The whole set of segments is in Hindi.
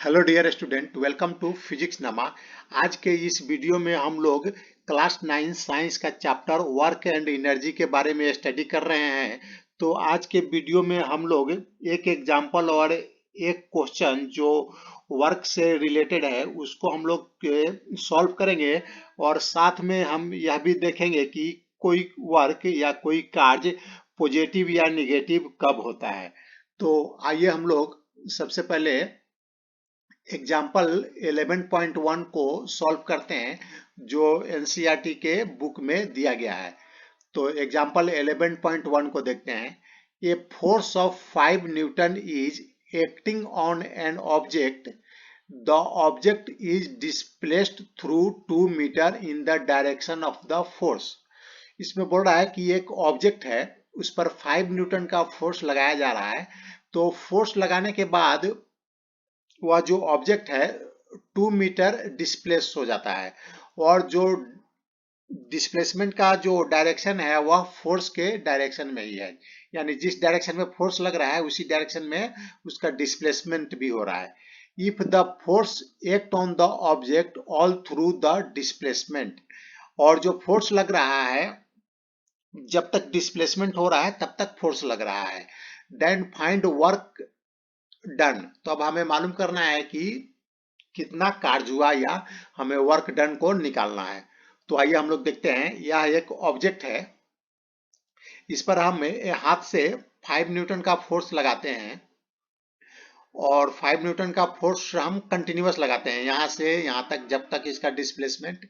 Hello dear student, welcome to physics नमा। आज के इस वीडियो में हम लोग क्लास 9 साइंस का चैप्टर वर्क एंड एनर्जी के बारे में स्टडी कर रहे हैं। तो आज के वीडियो में हम लोग एक एग्जांपल और एक क्वेश्चन जो वर्क से रिलेटेड है उसको हम लोग सॉल्व करेंगे, और साथ में हम यह भी देखेंगे कि कोई वर्क या कोई कार्य पॉजिटिव या निगेटिव कब होता है। तो आइए हम लोग सबसे पहले एग्जाम्पल 11.1 को सॉल्व करते हैं, जो एनसीईआरटी के बुक में दिया गया है। तो एग्जाम्पल 11.1 को देखते हैं। A force of 5 newton is acting on an object. The object is displaced through 2 meter in the direction of the force. इसमें बोल रहा है कि एक ऑब्जेक्ट है, उस पर 5 न्यूटन का फोर्स लगाया जा रहा है। तो फोर्स लगाने के बाद वह जो ऑब्जेक्ट है 2 मीटर डिस्प्लेस हो जाता है, और जो डिस्प्लेसमेंट का जो डायरेक्शन है वह फोर्स के डायरेक्शन में ही है। यानी जिस डायरेक्शन में फोर्स लग रहा है उसी डायरेक्शन में उसका डिस्प्लेसमेंट भी हो रहा है। If the force act on the object all through the displacement, और जो फोर्स लग रहा है जब तक डिस्प्लेसमेंट हो रहा है तब तक फोर्स लग रहा है। Then find work done. तो अब हमें मालूम करना है कि कितना कार्य हुआ, या हमें वर्क डन को निकालना है। तो आइए हम लोग देखते हैं। यह एक ऑब्जेक्ट है, इस पर हम हाथ से 5 न्यूटन का फोर्स लगाते हैं, और 5 न्यूटन का फोर्स हम कंटिन्यूअस लगाते हैं यहां से यहां तक, जब तक इसका डिस्प्लेसमेंट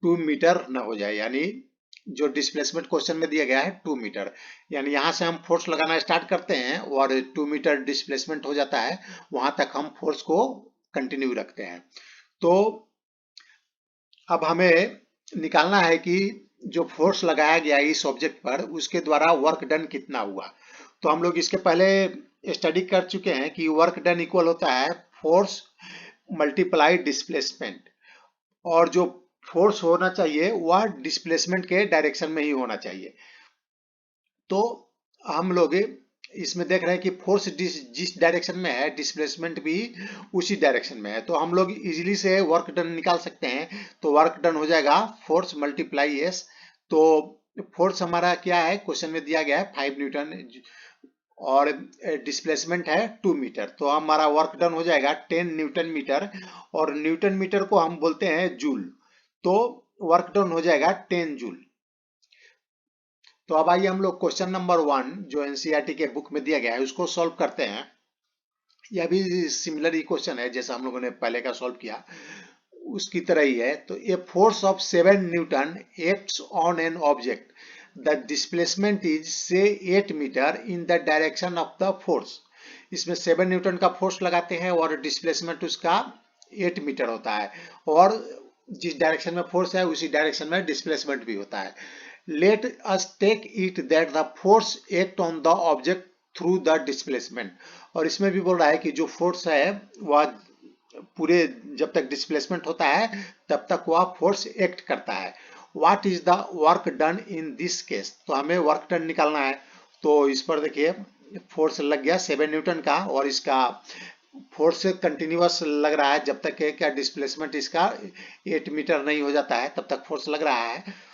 2 मीटर न हो जाए। यानी जो डिस्प्लेसमेंट क्वेश्चन में दिया गया है 2 मीटर, यानी यहां से हम फोर्स लगाना स्टार्ट करते हैं और 2 मीटर डिस्प्लेसमेंट हो जाता है, वहां तक हम फोर्स को कंटिन्यू रखते हैं। तो अब हमें निकालना है कि जो फोर्स लगाया गया इस ऑब्जेक्ट पर उसके द्वारा वर्क डन कितना हुआ। तो हम लोग इसके पहले स्टडी कर चुके हैं कि वर्क डन इक्वल होता है फोर्स मल्टीप्लाई डिस्प्लेसमेंट, और जो फोर्स होना चाहिए वह डिस्प्लेसमेंट के डायरेक्शन में ही होना चाहिए। तो हम लोग इसमें देख रहे हैं कि फोर्स जिस डायरेक्शन में है डिस्प्लेसमेंट भी उसी डायरेक्शन में है। तो हम लोग इजीली से वर्क डन निकाल सकते हैं। तो वर्क डन हो जाएगा फोर्स मल्टीप्लाई एस। तो फोर्स हमारा क्या है, क्वेश्चन में दिया गया है 5 न्यूटन, और डिस्प्लेसमेंट है 2 मीटर। तो हमारा वर्क डन हो जाएगा 10 न्यूटन मीटर, और न्यूटन मीटर को हम बोलते हैं जूल। तो वर्क डन हो जाएगा 10 जूल। तो अब आइए हम लोग क्वेश्चन नंबर 1 जो एनसीईआरटी के बुक में दिया गया है उसको सॉल्व करते हैं। यह भी सिमिलर ही क्वेश्चन है जैसा हम लोगों ने पहले का सॉल्व किया उसकी तरह ही है। तो a force of 7 newton acts on an object. The displacement is से 8 meter in the direction of the force. इसमें 7 न्यूटन का फोर्स लगाते हैं और डिस्प्लेसमेंट उसका 8 मीटर होता है, और जिस डायरेक्शन में फोर्स है उसी डायरेक्शन में डिस्प्लेसमेंट भी होता है। Let us take it that the force act on the object through the displacement. और इसमें भी बोल रहा है कि जो फोर्स है वह पूरे जब तक डिस्प्लेसमेंट होता है तब तक वह फोर्स एक्ट करता है। What is the work done in this case. तो हमें वर्क डन निकालना है। तो इस पर देखिए फोर्स लग गया 7 न्यूटन का, और इसका फोर्स कंटिन्यूअस लग रहा है जब तक है क्या डिस्प्लेसमेंट इसका 8 मीटर नहीं हो जाता है तब तक फोर्स लग रहा है।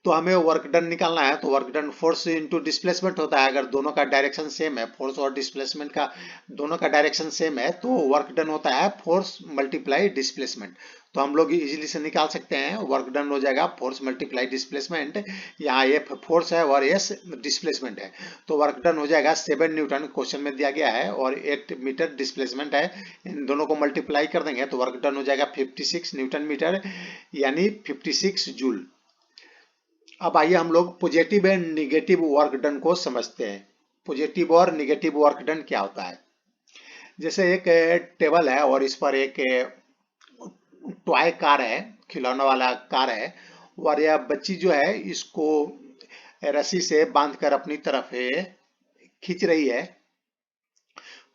तो हमें वर्क डन निकालना है। तो work done force into displacement होता है। अगर दोनों का डायरेक्शन सेम है, फोर्स और डिस्प्लेसमेंट का दोनों का डायरेक्शन सेम है, तो वर्क डन होता है फोर्स मल्टीप्लाई डिस्प्लेसमेंट। तो हम लोग इजीली से निकाल सकते हैं। वर्क डन हो जाएगा फोर्स मल्टीप्लाई डिस्प्लेसमेंट। यहाँ एफ फोर्स है और एस डिस्प्लेसमेंट है। तो वर्क डन हो जाएगा 7 न्यूटन क्वेश्चन में दिया गया है, और 8 मीटर डिस्प्लेसमेंट है। इन दोनों को मल्टीप्लाई कर देंगे तो वर्क डन हो जाएगा 56 न्यूटन मीटर, यानी 56 जूल। अब आइए हम लोग positive and negative work done को समझते हैं। पॉजिटिव और निगेटिव वर्क डन क्या होता है। जैसे एक टेबल है और इस पर एक टॉय कार है, खिलौना वाला कार है, और यह बच्ची जो है इसको रस्सी से बांधकर अपनी तरफ खींच रही है।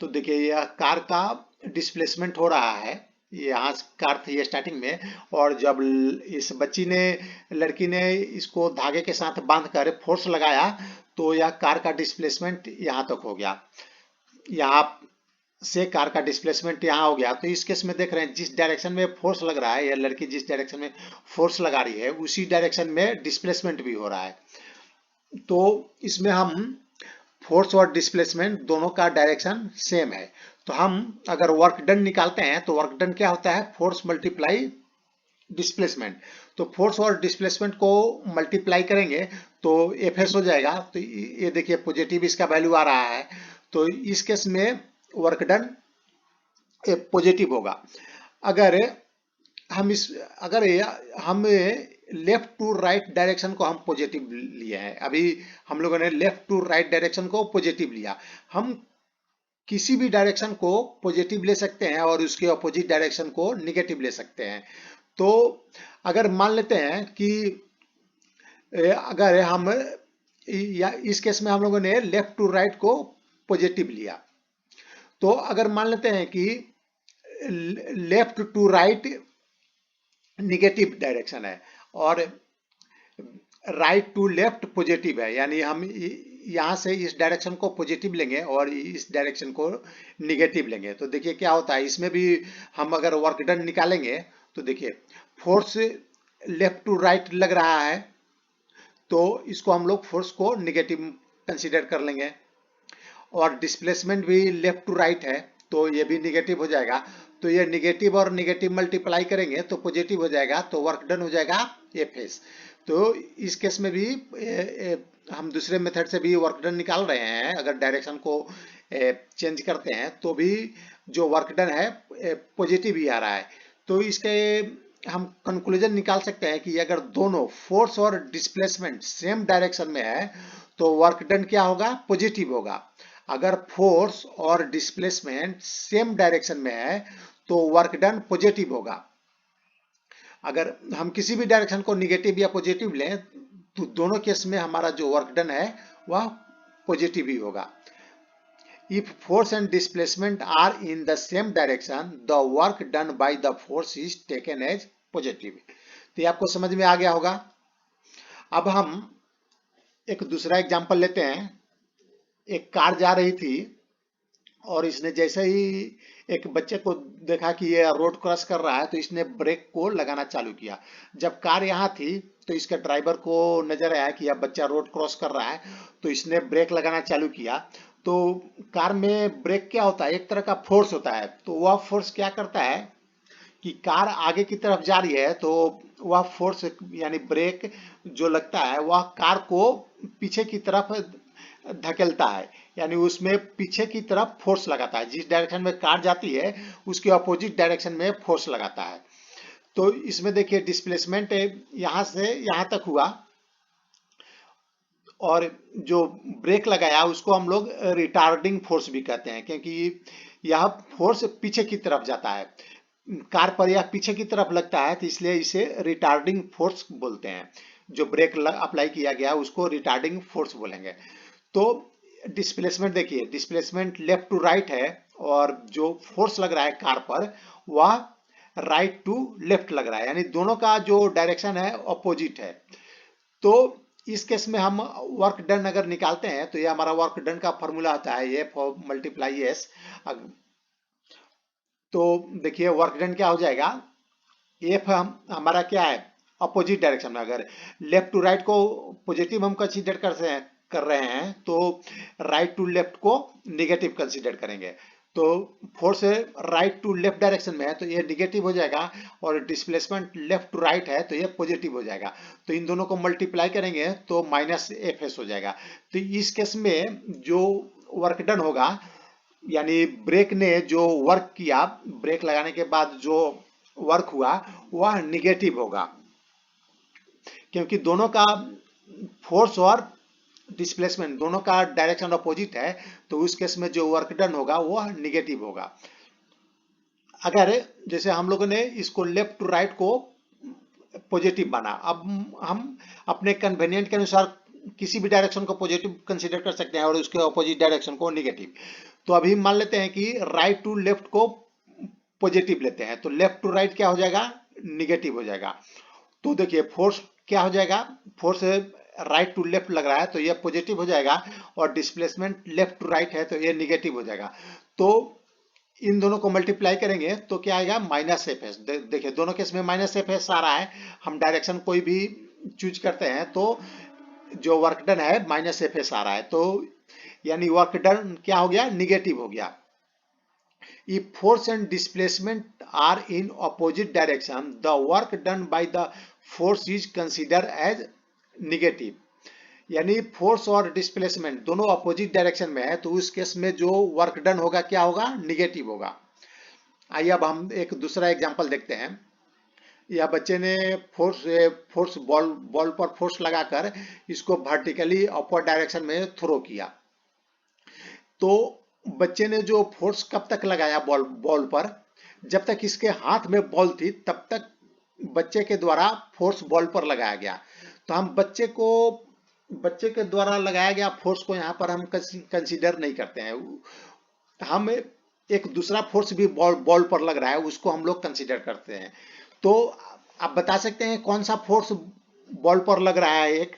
तो देखिए यह कार का डिस्प्लेसमेंट हो रहा है। यहाँ कार थी स्टार्टिंग में, और जब इस बच्ची ने लड़की ने इसको धागे के साथ बांधकर फोर्स लगाया तो यह कार का डिस्प्लेसमेंट यहाँ तक हो गया। यहाँ से कार का डिस्प्लेसमेंट यहाँ हो गया। तो इस केस में देख रहे हैं जिस डायरेक्शन में फोर्स लग रहा है, या लड़की जिस डायरेक्शन में फोर्स लगा रही है उसी डायरेक्शन में डिस्प्लेसमेंट भी हो रहा है। तो इसमें हम फोर्स और डिस्प्लेसमेंट दोनों का डायरेक्शन सेम है। तो हम अगर वर्क डन निकालते हैं तो वर्क डन क्या होता है, फोर्स मल्टीप्लाई डिस्प्लेसमेंट। तो फोर्स और डिस्प्लेसमेंट को मल्टीप्लाई करेंगे तो एफएस हो जाएगा। तो ये देखिए पॉजिटिव इसका वैल्यू आ रहा है। तो इस केस में वर्क डन पॉजिटिव होगा। अगर हम इस अगर हम लेफ्ट टू राइट डायरेक्शन को हम पॉजिटिव लिए हैं, अभी हम लोगों ने लेफ्ट टू राइट डायरेक्शन को पॉजिटिव लिया। हम किसी भी डायरेक्शन को पॉजिटिव ले सकते हैं और उसके अपोजिट डायरेक्शन को निगेटिव ले सकते हैं। तो अगर मान लेते हैं कि अगर हम या इस केस में हम लोगों ने लेफ्ट टू राइट को पॉजिटिव लिया, तो अगर मान लेते हैं कि left to right negative direction है और राइट टू लेफ्ट पॉजिटिव है, यानी हम यहाँ से इस डायरेक्शन को पॉजिटिव लेंगे और इस डायरेक्शन को निगेटिव लेंगे। तो देखिए क्या होता है, इसमें भी हम अगर वर्क डन निकालेंगे तो देखिए फोर्स लेफ्ट टू राइट लग रहा है तो इसको हम लोग फोर्स को निगेटिव कंसीडर कर लेंगे, और डिस्प्लेसमेंट भी लेफ्ट टू राइट है तो ये भी निगेटिव हो जाएगा। तो ये निगेटिव और निगेटिव मल्टीप्लाई करेंगे तो पॉजिटिव हो जाएगा, तो वर्क डन हो जाएगा एफएस। तो इस केस में भी हम दूसरे मेथड से भी वर्क डन निकाल रहे हैं। अगर डायरेक्शन को चेंज करते हैं तो भी जो वर्क डन है पॉजिटिव ही आ रहा है। तो इसके हम कंक्लूजन निकाल सकते हैं कि अगर दोनों फोर्स और डिस्प्लेसमेंट सेम डायरेक्शन में है तो वर्क डन क्या होगा, पॉजिटिव होगा। अगर फोर्स और डिस्प्लेसमेंट सेम डायरेक्शन में है तो वर्क डन पॉजिटिव होगा। अगर हम किसी भी डायरेक्शन को निगेटिव या पॉजिटिव लें तो दोनों केस में हमारा जो वर्क डन है वह पॉजिटिव ही होगा। If force and displacement are in the same direction, the work done by the force is taken as positive। तो ये आपको समझ में आ गया होगा। अब हम एक दूसरा एग्जांपल लेते हैं। एक कार जा रही थी और इसने जैसे ही एक बच्चे को देखा कि ये रोड क्रॉस कर रहा है तो इसने ब्रेक को लगाना चालू किया। जब कार यहाँ थी तो इसके ड्राइवर को नजर आया कि यह बच्चा रोड क्रॉस कर रहा है, तो इसने ब्रेक लगाना चालू किया। तो कार में ब्रेक क्या होता है, एक तरह का फोर्स होता है। तो वह फोर्स क्या करता है कि कार आगे की तरफ जा रही है तो वह फोर्स यानी ब्रेक जो लगता है वह कार को पीछे की तरफ धकेलता है, यानी उसमें पीछे की तरफ फोर्स लगाता है। जिस डायरेक्शन में कार जाती है उसके अपोजिट डायरेक्शन में फोर्स लगाता है। तो इसमें देखिए डिस्प्लेसमेंट यहां से यहां तक हुआ और जो ब्रेक लगाया उसको हम लोग रिटार्डिंग फोर्स भी कहते हैं, क्योंकि यह फोर्स पीछे की तरफ जाता है। कार पर यह पीछे की तरफ लगता है तो इसलिए इसे रिटार्डिंग फोर्स बोलते हैं। जो ब्रेक अप्लाई किया गया उसको रिटार्डिंग फोर्स बोलेंगे। तो डिस्प्लेसमेंट देखिए, डिस्प्लेसमेंट लेफ्ट टू राइट है और जो फोर्स लग रहा है कार पर वह राइट टू लेफ्ट लग रहा है, यानी दोनों का जो डायरेक्शन है अपोजिट है। तो इस केस में हम वर्क डन अगर निकालते हैं तो ये हमारा वर्क डन का फॉर्मूला होता है एफ मल्टीप्लाई एस। तो देखिए वर्क डन क्या हो जाएगा, एफ हमारा क्या है, अपोजिट डायरेक्शन में। अगर लेफ्ट टू राइट को पॉजिटिव हम कंसीडर कर रहे हैं तो राइट टू लेफ्ट को निगेटिव कंसीडर करेंगे। तो force right to left direction में है तो ये निगेटिव हो जाएगा, और डिस्प्लेसमेंट लेफ्ट टू राइट है तो ये पॉजिटिव हो जाएगा। तो इन दोनों को मल्टीप्लाई करेंगे तो माइनस एफ एस हो जाएगा। तो इस केस में जो वर्क डन होगा, यानी ब्रेक ने जो वर्क किया, ब्रेक लगाने के बाद जो वर्क हुआ वह निगेटिव होगा, क्योंकि दोनों का फोर्स और डिस्प्लेसमेंट दोनों का डायरेक्शन अपोजिट है। तो उस केस में जो वर्क डन होगा वह निगेटिव होगा। अगर जैसे हम लोगों ने इसको लेफ्ट टू राइट को पॉजिटिव माना, अब हम अपने कन्वेनियंट के अनुसार किसी भी डायरेक्शन को पॉजिटिव कंसीडर कर सकते हैं और उसके अपोजिट डायरेक्शन को निगेटिव। तो अभी मान लेते हैं कि राइट टू लेफ्ट को पॉजिटिव लेते हैं तो लेफ्ट टू राइट क्या हो जाएगा, निगेटिव हो जाएगा। तो देखिए फोर्स क्या हो जाएगा, फोर्स राइट टू लेफ्ट लग रहा है तो ये पॉजिटिव हो जाएगा, और डिस्प्लेसमेंट लेफ्ट टू राइट है तो ये निगेटिव हो जाएगा। तो इन दोनों को मल्टीप्लाई करेंगे तो क्या आएगा, माइनस एफ एस। देखिए दोनों केस में माइनस एफ एस आ रहा है। हम डायरेक्शन कोई भी चूज करते हैं तो जो वर्क डन है माइनस एफ एस आ रहा है, तो यानी वर्क डन क्या हो गया, निगेटिव हो गया। If force and displacement are in opposite direction, the work done by the force is considered as negative. यानी फोर्स और डिस्प्लेसमेंट दोनों अपोजिट डायरेक्शन में है तो उस केस में जो वर्क डन होगा क्या होगा, निगेटिव होगा। आइए अब हम एक दूसरा एग्जांपल देखते हैं। यह बच्चे ने फोर्स फोर्स बॉल बॉल पर फोर्स लगाकर इसको वर्टिकली अपवर्ड डायरेक्शन में थ्रो किया। तो बच्चे ने जो फोर्स कब तक लगाया बॉल बॉल पर, जब तक इसके हाथ में बॉल थी तब तक बच्चे के द्वारा फोर्स बॉल पर लगाया गया। तो हम बच्चे के द्वारा लगाया गया फोर्स को यहाँ पर हम कंसीडर नहीं करते हैं। हम एक दूसरा फोर्स भी बॉल पर लग रहा है, उसको हम लोग कंसीडर करते हैं। तो आप बता सकते हैं कौन सा फोर्स बॉल पर लग रहा है एक,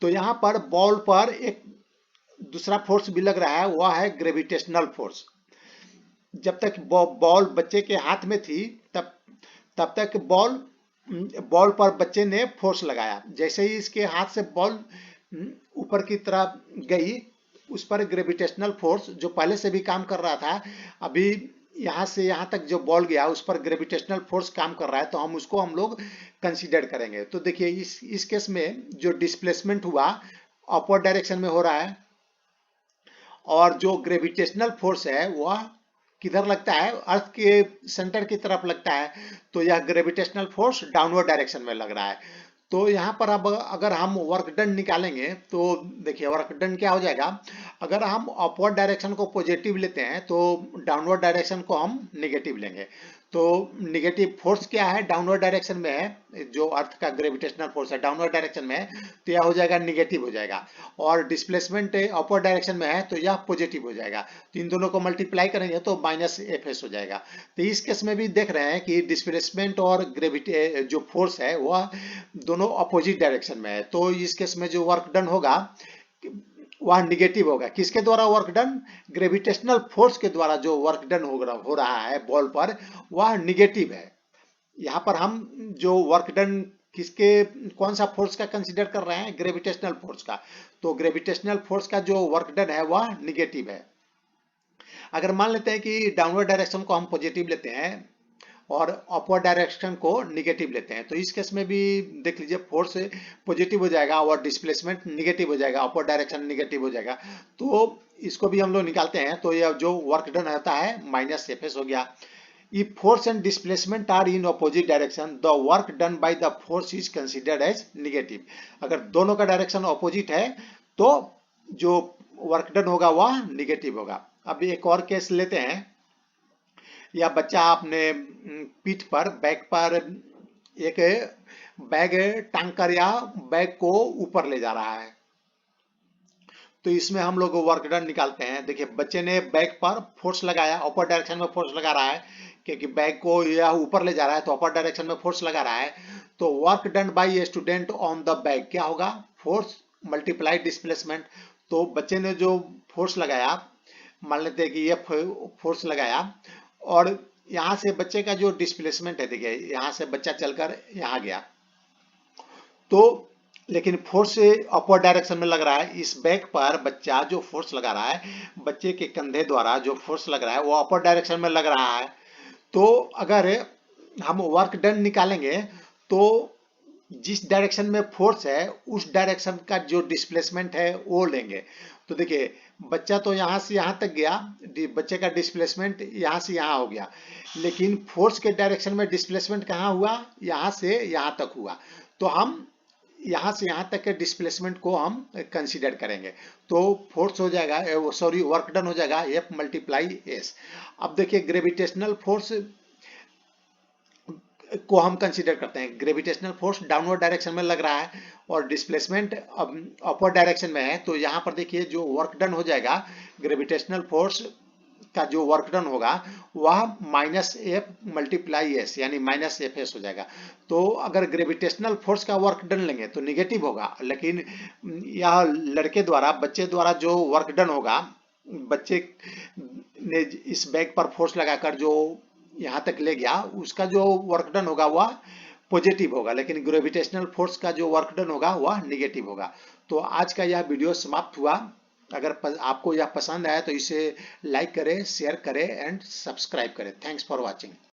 तो यहाँ पर बॉल पर एक दूसरा फोर्स भी लग रहा है, वह है ग्रेविटेशनल फोर्स। जब तक बॉल बच्चे के हाथ में थी तब तक बॉल पर बच्चे ने फोर्स लगाया। जैसे ही इसके हाथ से बॉल ऊपर की तरफ गई, उस पर ग्रेविटेशनल फोर्स जो पहले से भी काम कर रहा था, अभी यहाँ से यहाँ तक जो बॉल गया उस पर ग्रेविटेशनल फोर्स काम कर रहा है, तो हम लोग कंसीडर करेंगे। तो देखिए इस केस में जो डिस्प्लेसमेंट हुआ अपवर्ड डायरेक्शन में हो रहा है, और जो ग्रेविटेशनल फोर्स है वह किधर लगता है, अर्थ के सेंटर की तरफ लगता है, तो यह ग्रेविटेशनल फोर्स डाउनवर्ड डायरेक्शन में लग रहा है। तो यहाँ पर अब अगर हम वर्क डन निकालेंगे तो देखिए वर्क डन क्या हो जाएगा, अगर हम अपवर्ड डायरेक्शन को पॉजिटिव लेते हैं तो डाउनवर्ड डायरेक्शन को हम नेगेटिव लेंगे। तो नेगेटिव फोर्स क्या है, डाउनवर्ड डायरेक्शन में है, जो अर्थ का ग्रेविटेशनल फोर्स है डाउनवर्ड डायरेक्शन में है, तो यह हो जाएगा निगेटिव हो जाएगा। और डिस्प्लेसमेंट अपवर्ड डायरेक्शन में है तो यह पॉजिटिव हो जाएगा। तो इन दोनों को मल्टीप्लाई करेंगे तो माइनस एफ एस हो जाएगा। तो इस केस में भी देख रहे हैं कि डिस्प्लेसमेंट और ग्रेविटी जो फोर्स है वह दोनों अपोजिट डायरेक्शन में है, तो इस केस में जो वर्क डन होगा वह निगेटिव होगा। किसके द्वारा वर्क डन, ग्रेविटेशनल फोर्स के द्वारा जो वर्क डन हो रहा है बॉल पर, वह निगेटिव है। यहाँ पर हम जो वर्क डन कौन सा फोर्स का कंसीडर कर रहे हैं, ग्रेविटेशनल फोर्स का। तो ग्रेविटेशनल फोर्स का जो वर्क डन है वह निगेटिव है। अगर मान लेते हैं कि डाउनवर्ड डायरेक्शन को हम पॉजिटिव लेते हैं और अपवर्ड डायरेक्शन को निगेटिव लेते हैं, तो इस केस में भी देख लीजिए फोर्स पॉजिटिव हो जाएगा और डिस्प्लेसमेंट निगेटिव हो जाएगा, अपवर्ड डायरेक्शन निगेटिव हो जाएगा। तो इसको भी हम लोग निकालते हैं, तो यह जो वर्क डन होता है माइनस एफ एस हो गया। If force and displacement are in opposite direction, the work done by the force is considered as negative. अगर दोनों का डायरेक्शन ऑपोजिट है तो जो वर्क डन होगा वह निगेटिव होगा। अब एक और केस लेते हैं। या बच्चा अपने पीठ पर बैक पर एक बैग टांग कर या बैग को ऊपर ले जा रहा है, तो इसमें हम लोग वर्क डन निकालते हैं। देखिए बच्चे ने बैग पर फोर्स लगाया, अपर डायरेक्शन में फोर्स लगा रहा है क्योंकि बैग को यह ऊपर ले जा रहा है, तो अपर डायरेक्शन में फोर्स लगा रहा है। तो work done by a student on the bag क्या होगा, फोर्स मल्टीप्लाई डिस्प्लेसमेंट। तो बच्चे ने जो फोर्स लगाया, मान लेते हैं कि ये फोर्स लगाया और यहाँ से बच्चे का जो डिस्प्लेसमेंट है, देखिए यहाँ से बच्चा चलकर यहाँ गया, तो लेकिन फोर्स अपवर्ड डायरेक्शन में लग रहा है। इस बैग पर बच्चा जो फोर्स लगा रहा है, बच्चे के कंधे द्वारा जो फोर्स लग रहा है वो अपवर्ड डायरेक्शन में लग रहा है। तो अगर हम वर्क डन निकालेंगे तो जिस डायरेक्शन में फोर्स है उस डायरेक्शन का जो डिस्प्लेसमेंट है वो लेंगे। तो देखिए बच्चा तो यहाँ से यहाँ तक गया, बच्चे का डिस्प्लेसमेंट यहाँ से यहाँ हो गया, लेकिन फोर्स के डायरेक्शन में डिस्प्लेसमेंट कहाँ हुआ, यहाँ से यहाँ तक हुआ। तो हम यहाँ से यहाँ तक के डिस्प्लेसमेंट को हम कंसीडर करेंगे। तो फोर्स हो जाएगा, सॉरी वर्क डन हो जाएगा एफ मल्टीप्लाई एस। अब देखिए ग्रेविटेशनल फोर्स को हम कंसीडर करते हैं। ग्रेविटेशनल फोर्स डाउनवर्ड डायरेक्शन में लग रहा है और डिस्प्लेसमेंट अपवर्ड डायरेक्शन में है, तो यहाँ पर देखिए जो वर्क डन हो जाएगा, ग्रेविटेशनल फोर्स का जो वर्क डन होगा वह माइनस एफ मल्टीप्लाई एस यानी माइनस एफ एस हो जाएगा। तो अगर ग्रेविटेशनल फोर्स का वर्क डन लेंगे तो निगेटिव होगा, लेकिन यह लड़के द्वारा बच्चे द्वारा जो वर्क डन होगा, बच्चे ने इस बैग पर फोर्स लगाकर जो यहाँ तक ले गया, उसका जो वर्क डन होगा वह पॉजिटिव होगा, लेकिन ग्रेविटेशनल फोर्स का जो वर्क डन होगा वह निगेटिव होगा। तो आज का यह वीडियो समाप्त हुआ। अगर आपको यह पसंद आया तो इसे लाइक करें, शेयर करें एंड सब्सक्राइब करें। Thanks for watching.